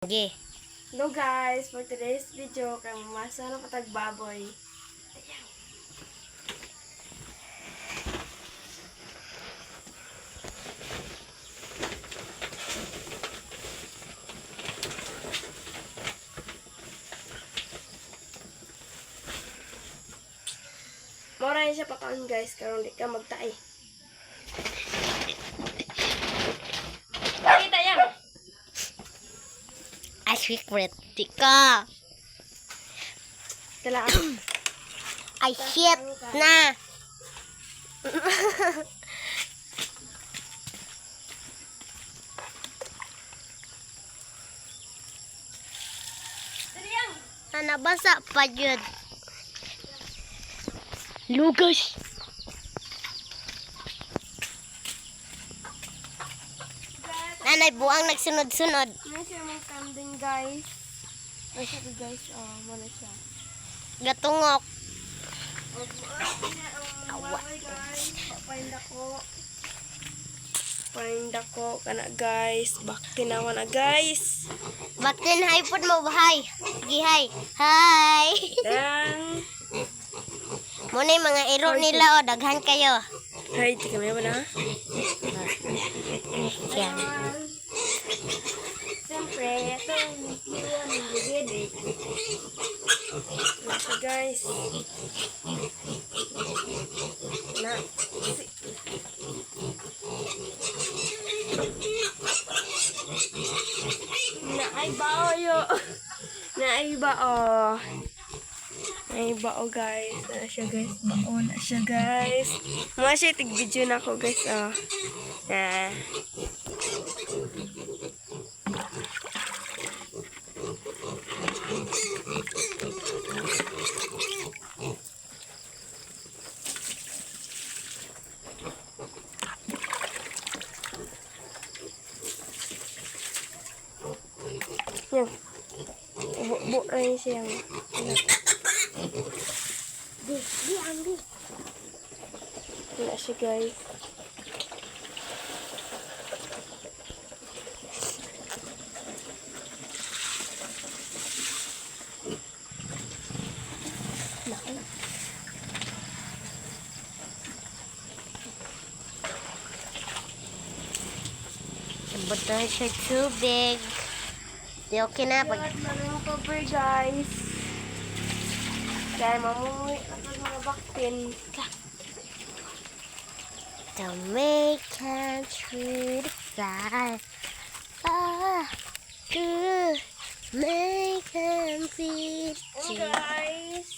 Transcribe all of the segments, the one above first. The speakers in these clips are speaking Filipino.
Okay. Hello guys, for today's video, kay mamasa ng patagbaboy. Mura yun siya pakaon guys, karon di ka magtae. Kita yan! I secret. Tika. Talaan. I shit na. Nabasa pa yun. Lugas. Nanay, buang nagsunod-sunod. Ano siya mga kambing guys? Ano siya guys? Oh, muna siya. Gatungok. Away guys. Find ako. Kana guys. Bakti naman na guys. Baktin, hi po mo. Hi. Sige, hi. Hi. Dan. Muna yung mga iro nila, o. Daghan kayo. Hi, tika mo na. Yan. Siyempre, ito yung iwan ng bigid. Ito guys. Na. Naibao yo. Naibao. Naibao guys. Na siya guys. Bao na siya guys. Mga siya tig-video na ako guys. Oh. Na. Yan. Bu rin siyang. Di, ambil. Wala siya guys. Sabot na siya tubig. Di okay na. Pag Maraming cover guys. Kaya mamumuwi ako sa mga baktin. to make it through the fly. Ah, to make him feel Guys.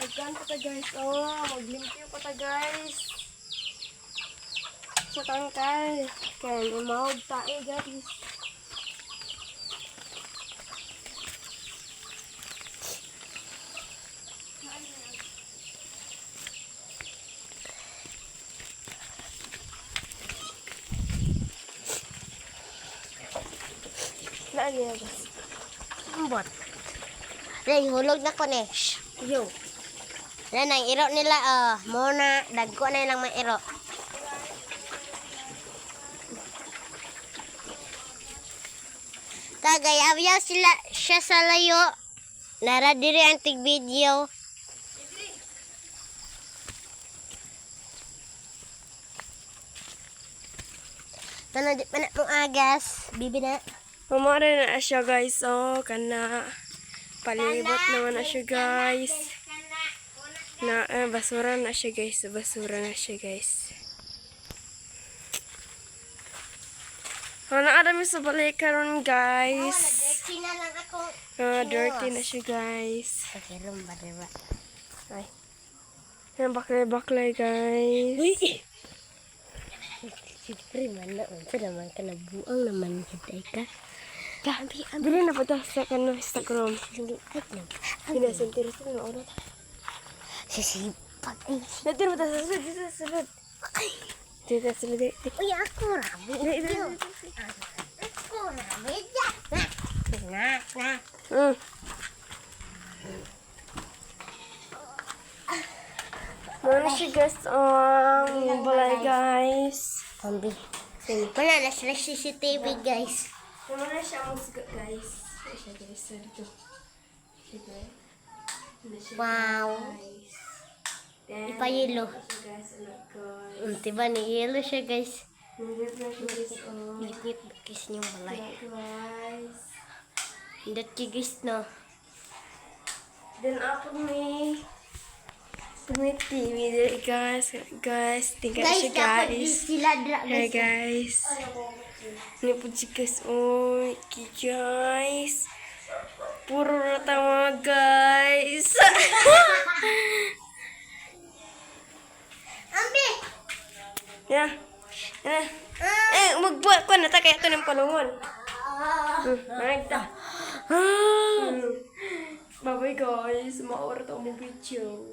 Agyan pa ta guys. Oh, maglimpyo pa ta guys. Sa tangkal. Kaya umahog tayo guys. Saan niya guys? Ambot. Ray, hulog na ko ni. Yo. Yan ang iro nila, muna, dagko na lang may iro. Tagay, abya siya sa layo. Nara diri ang tig video. Tano di pa na mong agas, bibi na. Mamara na siya guys. Oh, kana. Palibot naman na siya guys. Na basura na siya guys. Basura na siya guys. Naarami sa balik karon guys. Dirty na lang ako. Dirty na siya guys. Pakiram ba diba? Ay. Yan baklay guys. Uy! Siyempre man na. Unsa naman ka na buang naman hiday ka. Gabi, Dili na pa ta sa kano Instagram. ay lang. Pinasentir sa no oras. Sisipag ay. Dito na ta sa sunod. Dito sa sunod. Uy, ako rami. Ako rami. Na. Mana siya guys ang balay guys. Pambi. Wala na sila CCTV guys. Ano na siya musga, guys. Ano siya, guys? So, dito. Siya, guys. Ano siya, Wow. guys. Then, Ipayelo. ano siya, guys. Ano, guys. Diba ni yellow siya guys. Nandito na siya, guys. Oh. Ngit-ngit kiss niyong balay. Ano, guys. Hindi guys no. Then, ako may... May TV dito, guys. Guys, tingnan siya, guys. sila dra Hey, guys. Ini po siya, guys. Oh, guys. Puro rata mga guys. Ambi. Ya. Magbuhat ko na ta kaya ito ng palungon. Manig ta. Bye-bye guys. Maura to mo video.